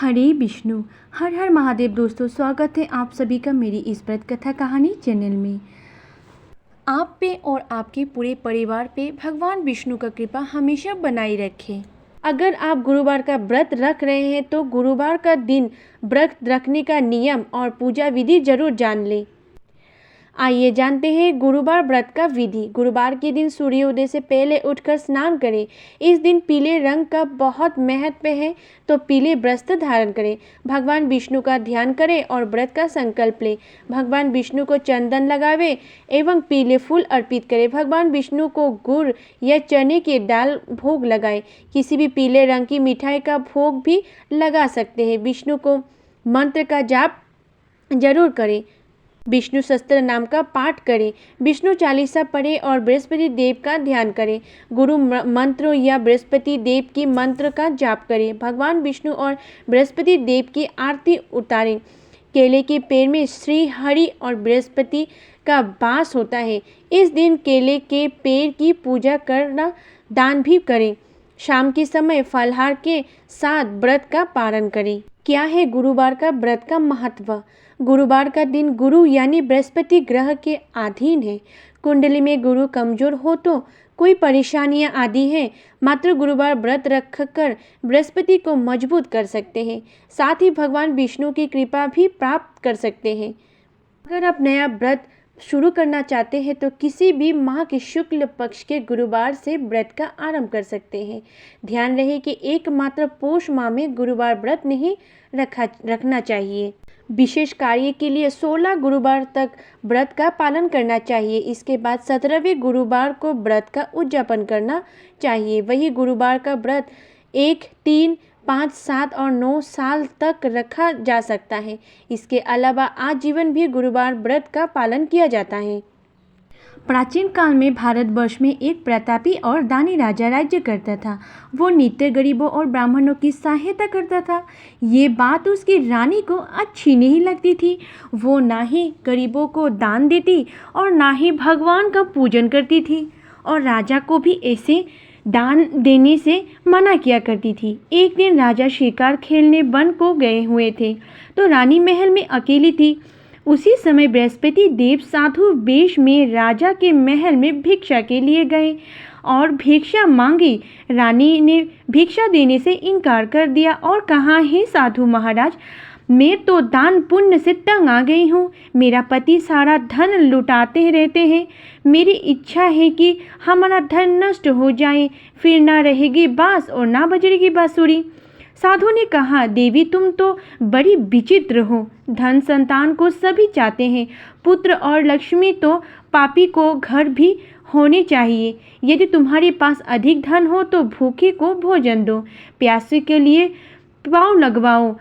हरे विष्णु, हर हर महादेव। दोस्तों, स्वागत है आप सभी का मेरी इस व्रत कथा कहानी चैनल में। आप पे और आपके पूरे परिवार पे भगवान विष्णु का कृपा हमेशा बनाई रखे। अगर आप गुरुवार का व्रत रख रहे हैं तो गुरुवार का दिन व्रत रखने का नियम और पूजा विधि जरूर जान लें। आइए जानते हैं गुरुवार व्रत का विधि। गुरुवार के दिन सूर्योदय से पहले उठकर स्नान करें। इस दिन पीले रंग का बहुत महत्व है, तो पीले वस्त्र धारण करें। भगवान विष्णु का ध्यान करें और व्रत का संकल्प लें। भगवान विष्णु को चंदन लगावें एवं पीले फूल अर्पित करें। भगवान विष्णु को गुड़ या चने के दाल भोग लगाएं। किसी भी पीले रंग की मिठाई का भोग भी लगा सकते हैं। विष्णु को मंत्र का जाप जरूर करें। विष्णु सहस्त्र नाम का पाठ करें। विष्णु चालीसा पढ़ें और बृहस्पति देव का ध्यान करें। गुरु मंत्र या बृहस्पति देव की मंत्र का जाप करें। भगवान विष्णु और बृहस्पति देव की आरती उतारें। केले के पेड़ में श्री हरि और बृहस्पति का वास होता है। इस दिन केले के पेड़ की पूजा करना, दान भी करें। शाम के समय फलाहार के साथ व्रत का पालन करें। क्या है गुरुवार का व्रत का महत्व? गुरुवार का दिन गुरु यानी बृहस्पति ग्रह के अधीन है। कुंडली में गुरु कमजोर हो तो कोई परेशानियां आदि हैं, मात्र गुरुवार व्रत रखकर बृहस्पति को मजबूत कर सकते हैं। साथ ही भगवान विष्णु की कृपा भी प्राप्त कर सकते हैं। अगर आप नया व्रत शुरू करना चाहते हैं तो किसी भी माह के शुक्ल पक्ष के गुरुवार से व्रत का आरंभ कर सकते हैं। ध्यान रहे कि एकमात्र पोष माह में गुरुवार व्रत नहीं रखना चाहिए। विशेष कार्य के लिए 16 गुरुवार तक व्रत का पालन करना चाहिए। इसके बाद 17वें गुरुवार को व्रत का उद्यापन करना चाहिए। वही गुरुवार का व्रत 1, 3, 5, 7 और 9 साल तक रखा जा सकता है। इसके अलावा आजीवन भी गुरुवार व्रत का पालन किया जाता है। प्राचीन काल में भारतवर्ष में एक प्रतापी और दानी राजा राज्य करता था। वो नित्य गरीबों और ब्राह्मणों की सहायता करता था। ये बात उसकी रानी को अच्छी नहीं लगती थी। वो ना ही गरीबों को दान देती और ना ही भगवान का पूजन करती थी, और राजा को भी ऐसे दान देने से मना किया करती थी। एक दिन राजा शिकार खेलने वन को गए हुए थे, तो रानी महल में अकेली थी। उसी समय बृहस्पति देव साधु वेश में राजा के महल में भिक्षा के लिए गए और भिक्षा मांगी। रानी ने भिक्षा देने से इनकार कर दिया और कहा, हे साधु महाराज, मैं तो दान पुण्य से तंग आ गई हूँ। मेरा पति सारा धन लुटाते रहते हैं। मेरी इच्छा है कि हमारा धन नष्ट हो जाए, फिर ना रहेगी बांस और ना बजेगी बांसुरी। साधु ने कहा, देवी तुम तो बड़ी विचित्र हो। धन संतान को सभी चाहते हैं, पुत्र और लक्ष्मी तो पापी को घर भी होने चाहिए। यदि तुम्हारे पास अधिक धन हो तो भूखे को भोजन दो, प्यासे के लिए पाँव लगवाओ,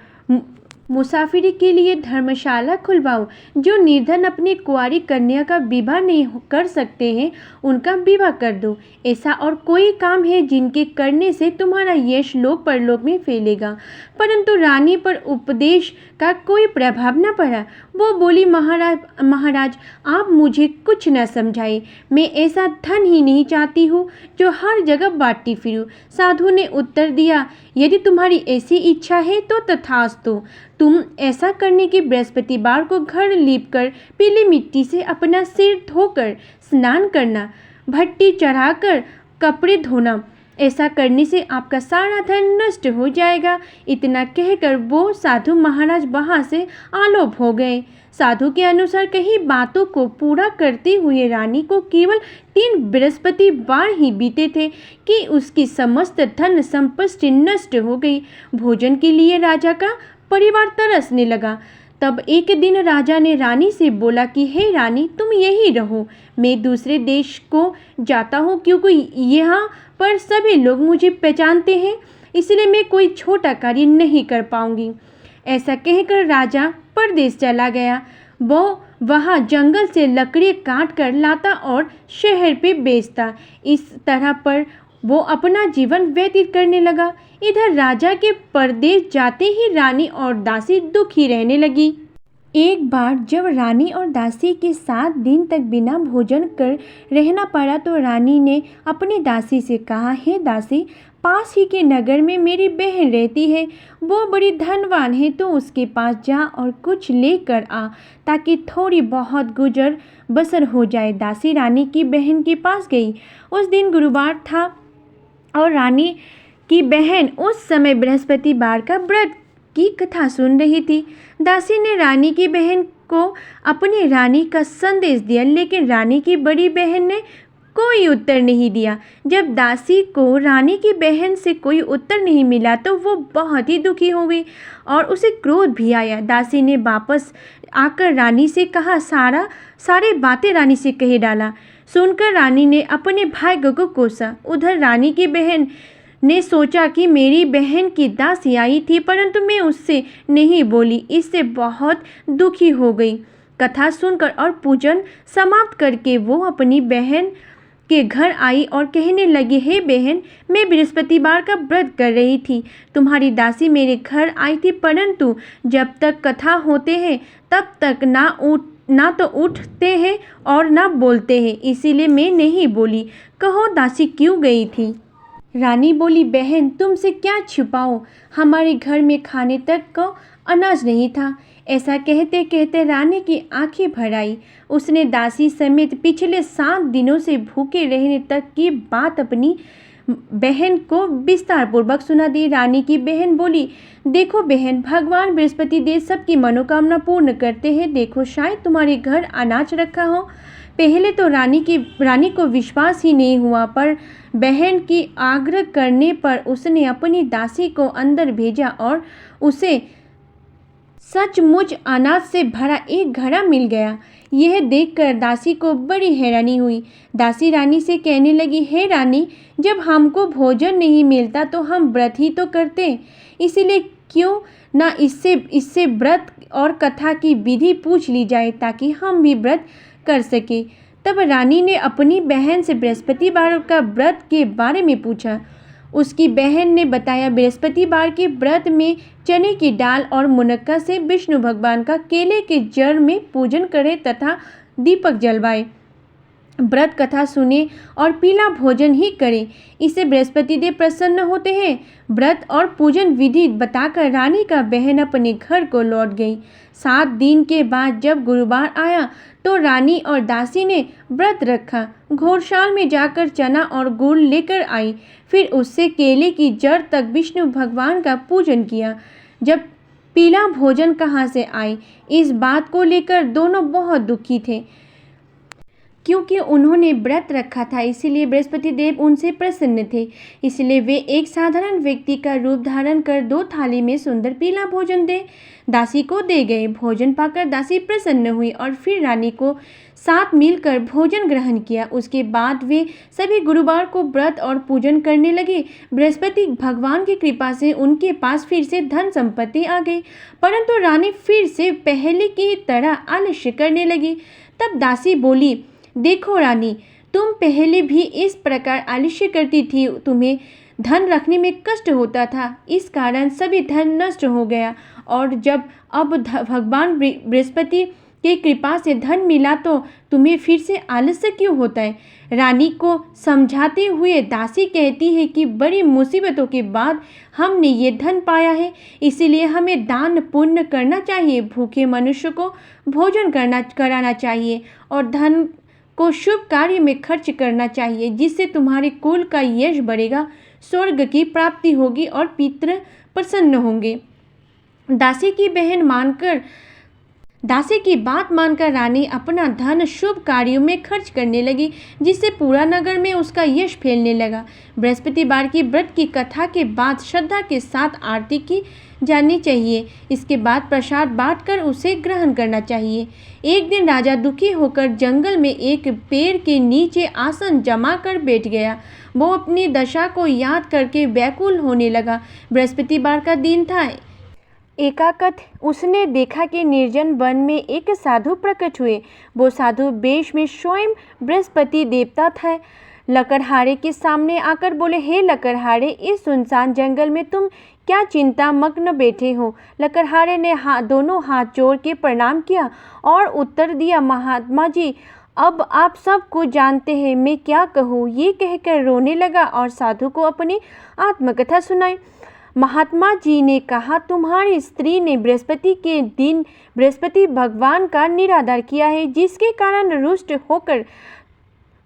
मुसाफिरी के लिए धर्मशाला खुलवाओ। जो निर्धन अपनी कुंवारी कन्या का विवाह नहीं कर सकते हैं, उनका विवाह कर दो। ऐसा और कोई काम है जिनके करने से तुम्हारा यश लोक परलोक में फैलेगा। परंतु रानी पर उपदेश का कोई प्रभाव न पड़ा। वो बोली, महाराज आप मुझे कुछ न समझाइए। मैं ऐसा धन ही नहीं चाहती हूँ जो हर जगह बांटती फिरूँ। साधु ने उत्तर दिया, यदि तुम्हारी ऐसी इच्छा है तो तथास्तु। तुम ऐसा करने की बृहस्पतिवार को घर लीपकर पीली मिट्टी से अपना सिर धोकर स्नान करना, भट्टी चढ़ाकर कपड़े धोना। ऐसा करने से आपका सारा धन नष्ट हो जाएगा। इतना कहकर वो साधु महाराज वहाँ से आलोप हो गए। साधु के अनुसार कई बातों को पूरा करते हुए रानी को केवल 3 बृहस्पतिवार ही बीते थे कि उसकी समस्त धन संपत्ति नष्ट हो गई। भोजन के लिए राजा का परिवार तरसने लगा। तब एक दिन राजा ने रानी से बोला कि हे रानी, तुम यहीं रहो, मैं दूसरे देश को जाता हूँ, क्योंकि यहाँ पर सभी लोग मुझे पहचानते हैं, इसलिए मैं कोई छोटा कार्य नहीं कर पाऊंगी। ऐसा कहकर राजा परदेश चला गया। वो वहाँ जंगल से लकड़ी काट कर लाता और शहर पे बेचता। इस तरह पर वो अपना जीवन व्यतीत करने लगा। इधर राजा के परदेश जाते ही रानी और दासी दुखी रहने लगी। एक बार जब रानी और दासी के 7 दिन तक बिना भोजन कर रहना पड़ा तो रानी ने अपनी दासी से कहा, हे दासी, पास ही के नगर में मेरी बहन रहती है, वो बड़ी धनवान है, तो उसके पास जा और कुछ लेकर आ ताकि थोड़ी बहुत गुजर बसर हो जाए। दासी रानी की बहन के पास गई। उस दिन गुरुवार था और रानी की बहन उस समय बृहस्पतिवार का व्रत की कथा सुन रही थी। दासी ने रानी की बहन को अपनी रानी का संदेश दिया, लेकिन रानी की बड़ी बहन ने कोई उत्तर नहीं दिया। जब दासी को रानी की बहन से कोई उत्तर नहीं मिला तो वो बहुत ही दुखी हो गई और उसे क्रोध भी आया। दासी ने वापस आकर रानी से कहा, सारे बातें रानी से कह डाला। सुनकर रानी ने अपने भाग्य को कोसा। उधर रानी की बहन ने सोचा कि मेरी बहन की दासी आई थी, परंतु मैं उससे नहीं बोली। इससे बहुत दुखी हो गई। कथा सुनकर और पूजन समाप्त करके वो अपनी बहन के घर आई और कहने लगी, हे बहन, मैं बृहस्पतिवार का व्रत कर रही थी। तुम्हारी दासी मेरे घर आई थी, परंतु जब तक कथा होते हैं तब तक ना तो उठते हैं और ना बोलते हैं, इसीलिए मैं नहीं बोली। कहो दासी क्यों गई थी? रानी बोली, बहन तुमसे क्या छुपाओ, हमारे घर में खाने तक का अनाज नहीं था। ऐसा कहते कहते रानी की आंखें भर आई। उसने दासी समेत पिछले 7 दिनों से भूखे रहने तक की बात अपनी बहन को विस्तार पूर्वक सुना दी। रानी की बहन बोली, देखो बहन, भगवान बृहस्पति देव सबकी मनोकामना पूर्ण करते हैं। देखो शायद तुम्हारे घर अनाज रखा हो। पहले तो रानी को विश्वास ही नहीं हुआ, पर बहन की आग्रह करने पर उसने अपनी दासी को अंदर भेजा और उसे सचमुच अनाज से भरा एक घड़ा मिल गया। यह देखकर दासी को बड़ी हैरानी हुई। दासी रानी से कहने लगी, हे रानी, जब हमको भोजन नहीं मिलता तो हम व्रत ही तो करते, इसीलिए क्यों ना इससे व्रत और कथा की विधि पूछ ली जाए ताकि हम भी व्रत कर सके। तब रानी ने अपनी बहन से बृहस्पतिवार का व्रत के बारे में पूछा। उसकी बहन ने बताया, बृहस्पतिवार के व्रत में चने की दाल और मुनक्का से विष्णु भगवान का केले के जड़ में पूजन करें तथा दीपक जलवाएं, व्रत कथा सुने और पीला भोजन ही करें, इससे बृहस्पति देव प्रसन्न होते हैं। व्रत और पूजन विधि बताकर रानी का बहन अपने घर को लौट गई। 7 दिन के बाद जब गुरुवार आया तो रानी और दासी ने व्रत रखा। घोड़शाल में जाकर चना और गुड़ लेकर आई, फिर उससे केले की जड़ तक विष्णु भगवान का पूजन किया। जब पीला भोजन कहाँ से आए, इस बात को लेकर दोनों बहुत दुखी थे, क्योंकि उन्होंने व्रत रखा था, इसीलिए बृहस्पति देव उनसे प्रसन्न थे। इसलिए वे एक साधारण व्यक्ति का रूप धारण कर 2 थाली में सुंदर पीला भोजन दासी को दे गए। भोजन पाकर दासी प्रसन्न हुई और फिर रानी को साथ मिलकर भोजन ग्रहण किया। उसके बाद वे सभी गुरुवार को व्रत और पूजन करने लगे। बृहस्पति भगवान की कृपा से उनके पास फिर से धन संपत्ति आ गई, परंतु रानी फिर से पहले की तरह आलस्य करने लगी। तब दासी बोली, देखो रानी, तुम पहले भी इस प्रकार आलस्य करती थी, तुम्हें धन रखने में कष्ट होता था, इस कारण सभी धन नष्ट हो गया, और जब अब भगवान बृहस्पति की कृपा से धन मिला तो तुम्हें फिर से आलस्य क्यों होता है? रानी को समझाते हुए दासी कहती है कि बड़ी मुसीबतों के बाद हमने ये धन पाया है, इसीलिए हमें दान पुण्य करना चाहिए, भूखे मनुष्य को भोजन कराना चाहिए और धन को शुभ कार्य में खर्च करना चाहिए, जिससे तुम्हारे कुल का यश बढ़ेगा, स्वर्ग की प्राप्ति होगी और पितृ प्रसन्न होंगे। दासी की बात मानकर रानी अपना धन शुभ कार्यों में खर्च करने लगी, जिससे पूरा नगर में उसका यश फैलने लगा। बृहस्पतिवार की व्रत की कथा के बाद श्रद्धा के साथ आरती की जानी चाहिए। इसके बाद प्रसाद बांटकर उसे ग्रहण करना चाहिए। एक दिन राजा दुखी होकर जंगल में एक पेड़ के नीचे आसन जमा कर बैठ गया। वो अपनी दशा को याद करके व्याकुल होने लगा। बृहस्पतिवार का दिन था। एकाकत उसने देखा कि निर्जन वन में एक साधु प्रकट हुए। वो साधु वेश में स्वयं बृहस्पति देवता था। लकड़हारे के सामने आकर बोले, हे लकड़हारे, इस सुनसान जंगल में तुम क्या चिंता मग्न बैठे हो? लकड़हारे ने दोनों हाथ जोड़ के प्रणाम किया और उत्तर दिया, महात्मा जी, अब आप सब कुछ जानते हैं, मैं क्या कहूँ। ये कहकर रोने लगा और साधु को अपनी आत्मकथा सुनाई। महात्मा जी ने कहा, तुम्हारी स्त्री ने बृहस्पति के दिन बृहस्पति भगवान का निरादर किया है, जिसके कारण रुष्ट होकर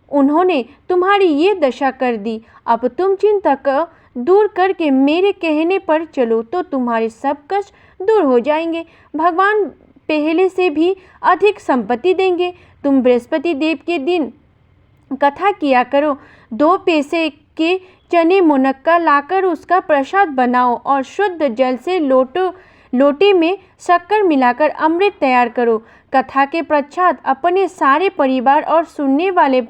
उन्होंने तुम्हारी ये दशा कर दी। अब तुम चिंता को दूर करके मेरे कहने पर चलो तो तुम्हारे सब कष्ट दूर हो जाएंगे। भगवान पहले से भी अधिक संपत्ति देंगे। तुम बृहस्पति देव के दिन कथा किया करो। 2 पैसे के चने मुनक्का लाकर उसका प्रसाद बनाओ और शुद्ध जल से लोटे में शक्कर मिलाकर अमृत तैयार करो। कथा के पश्चात अपने सारे परिवार और सुनने वाले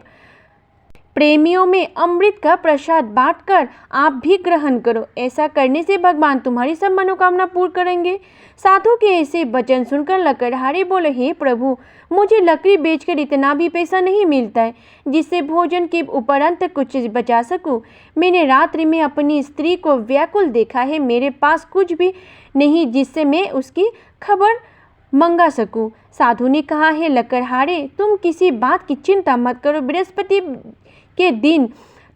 प्रेमियों में अमृत का प्रसाद बांटकर आप भी ग्रहण करो। ऐसा करने से भगवान तुम्हारी सब मनोकामना पूर्ण करेंगे। साधु के ऐसे वचन सुनकर लकड़हारे बोले, हे प्रभु, मुझे लकड़ी बेचकर इतना भी पैसा नहीं मिलता है जिससे भोजन के उपरांत कुछ बचा सकूं। मैंने रात्रि में अपनी स्त्री को व्याकुल देखा है। मेरे पास कुछ भी नहीं जिससे मैं उसकी खबर मंगा सकूं। साधु ने कहा, हे लकड़हारे, तुम किसी बात की चिंता मत करो। बृहस्पति के दिन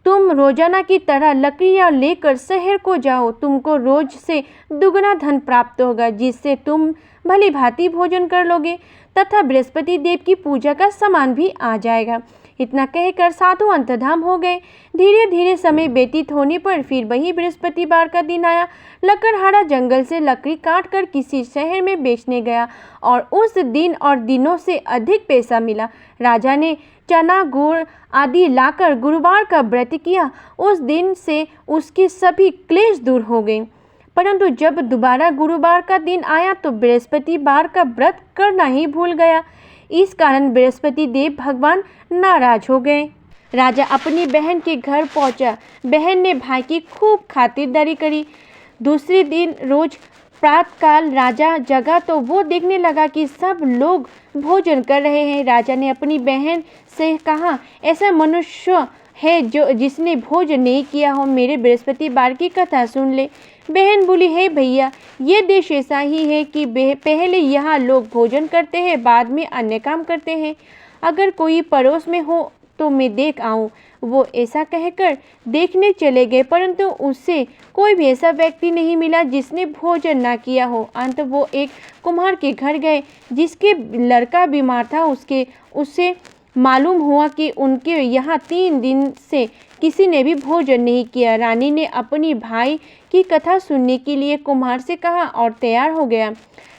तुम रोजाना की तरह लकड़ियां लेकर शहर को जाओ। तुमको रोज से दुगना धन प्राप्त होगा, जिससे तुम भली भांति भोजन कर लोगे तथा बृहस्पति देव की पूजा का सामान भी आ जाएगा। इतना कहकर साधु अंतर्धान हो गए। धीरे धीरे समय व्यतीत होने पर फिर वही बृहस्पतिवार का दिन आया। लकड़हारा जंगल से लकड़ी काट कर किसी शहर में बेचने गया और उस दिन और दिनों से अधिक पैसा मिला। राजा ने चना गुड़ आदि लाकर गुरुवार का व्रत किया। उस दिन से उसके सभी क्लेश दूर हो गए। परंतु जब दोबारा गुरुवार का दिन आया तो बृहस्पतिवार का व्रत करना ही भूल गया। इस कारण बृहस्पति देव भगवान नाराज हो गए। राजा अपनी बहन के घर पहुंचा। बहन ने भाई की खूब खातिरदारी करी। दूसरे दिन रोज प्रातःकाल राजा जगा तो वो देखने लगा कि सब लोग भोजन कर रहे हैं। राजा ने अपनी बहन से कहा, ऐसा मनुष्य है जिसने भोजन नहीं किया हो, मेरे बृहस्पतिवार की कथा सुन ले। बहन बोली, हे भैया, ये देश ऐसा ही है कि पहले यहाँ लोग भोजन करते हैं, बाद में अन्य काम करते हैं। अगर कोई पड़ोस में हो तो मैं देख आऊँ। वो ऐसा कहकर देखने चले गए, परंतु उससे कोई भी ऐसा व्यक्ति नहीं मिला जिसने भोजन ना किया हो। अंत वो एक कुम्हार के घर गए जिसके लड़का बीमार था। उससे मालूम हुआ कि उनके यहाँ 3 दिन से किसी ने भी भोजन नहीं किया। रानी ने अपनी भाई की कथा सुनने के लिए कुम्हार से कहा और तैयार हो गया।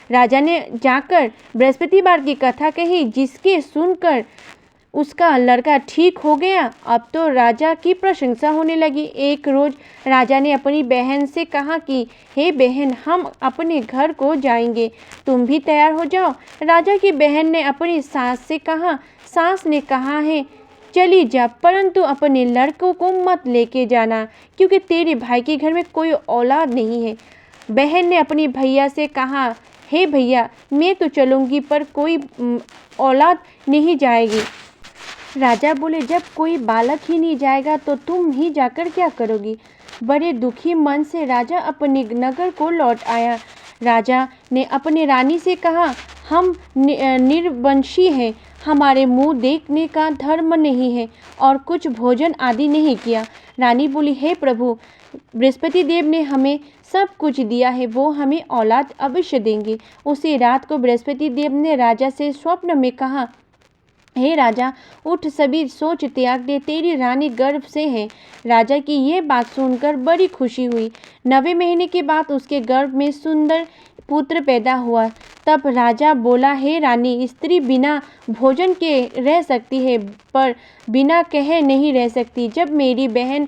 राजा ने जाकर बृहस्पतिवार की कथा कही, जिसके सुनकर उसका लड़का ठीक हो गया। अब तो राजा की प्रशंसा होने लगी। एक रोज राजा ने अपनी बहन से कहा कि हे बहन, हम अपने घर को जाएंगे, तुम भी तैयार हो जाओ। राजा की बहन ने अपनी सास से कहा। सास ने कहा है, चली जा, परंतु अपने लड़कों को मत लेके जाना, क्योंकि तेरे भाई के घर में कोई औलाद नहीं है। बहन ने अपनी भैया से कहा, हे भैया, मैं तो चलूँगी पर कोई औलाद नहीं जाएगी। राजा बोले, जब कोई बालक ही नहीं जाएगा तो तुम ही जाकर क्या करोगी। बड़े दुखी मन से राजा अपने नगर को लौट आया। राजा ने अपनी रानी से कहा, हम निर्वंशी हैं, हमारे मुंह देखने का धर्म नहीं है और कुछ भोजन आदि नहीं किया। रानी बोली, हे प्रभु, बृहस्पति देव ने हमें सब कुछ दिया है, वो हमें औलाद अवश्य देंगे। उसी रात को बृहस्पति देव ने राजा से स्वप्न में कहा, हे राजा, उठ, सभी सोच त्याग दे, तेरी रानी गर्भ से है। राजा की ये बात सुनकर बड़ी खुशी हुई। 9वें महीने के बाद उसके गर्भ में सुंदर पुत्र पैदा हुआ। तब राजा बोला, हे रानी, स्त्री बिना भोजन के रह सकती है पर बिना कहे नहीं रह सकती। जब मेरी बहन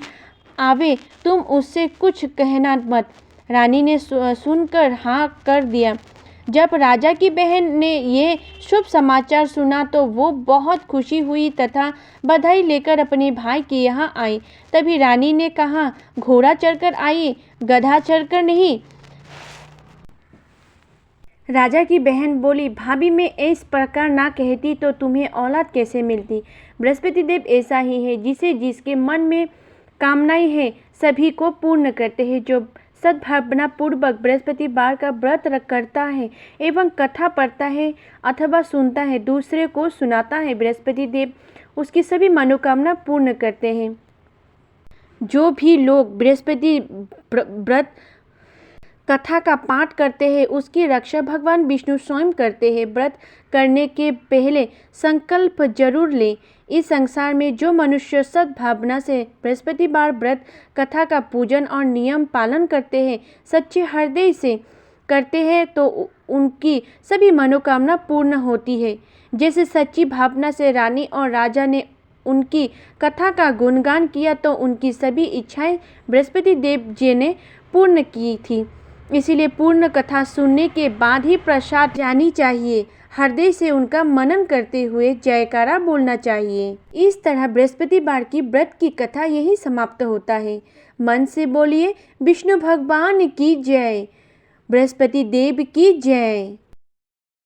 आवे तुम उससे कुछ कहना मत। रानी ने सुनकर हाँ कर दिया। जब राजा की बहन ने ये शुभ समाचार सुना तो वो बहुत खुशी हुई तथा बधाई लेकर अपने भाई के यहाँ आई। तभी रानी ने कहा, घोड़ा चढ़कर आइए, गधा चढ़कर नहीं। राजा की बहन बोली, भाभी, मैं इस प्रकार ना कहती तो तुम्हें औलाद कैसे मिलती। बृहस्पति देव ऐसा ही है, जिसे जिसके मन में कामनाएं हैं सभी को पूर्ण करते हैं। जो सद्भावना पूर्वक बृहस्पतिवार का व्रत करता है एवं कथा पढ़ता है अथवा सुनता है, दूसरे को सुनाता है, बृहस्पति देव उसकी सभी मनोकामना पूर्ण करते हैं। जो भी लोग बृहस्पति व्रत कथा का पाठ करते हैं उसकी रक्षा भगवान विष्णु स्वयं करते हैं। व्रत करने के पहले संकल्प जरूर लें। इस संसार में जो मनुष्य सद्भावना से बृहस्पतिवार व्रत कथा का पूजन और नियम पालन करते हैं, सच्चे हृदय से करते हैं, तो उनकी सभी मनोकामना पूर्ण होती है। जैसे सच्ची भावना से रानी और राजा ने उनकी कथा का गुणगान किया तो उनकी सभी इच्छाएं बृहस्पति देव जी ने पूर्ण की थी। इसीलिए पूर्ण कथा सुनने के बाद ही प्रसाद जानी चाहिए। हृदय से उनका मनन करते हुए जयकारा बोलना चाहिए। इस तरह बृहस्पतिवार की व्रत की कथा यही समाप्त होता है। मन से बोलिए विष्णु भगवान की जय, बृहस्पति देव की जय।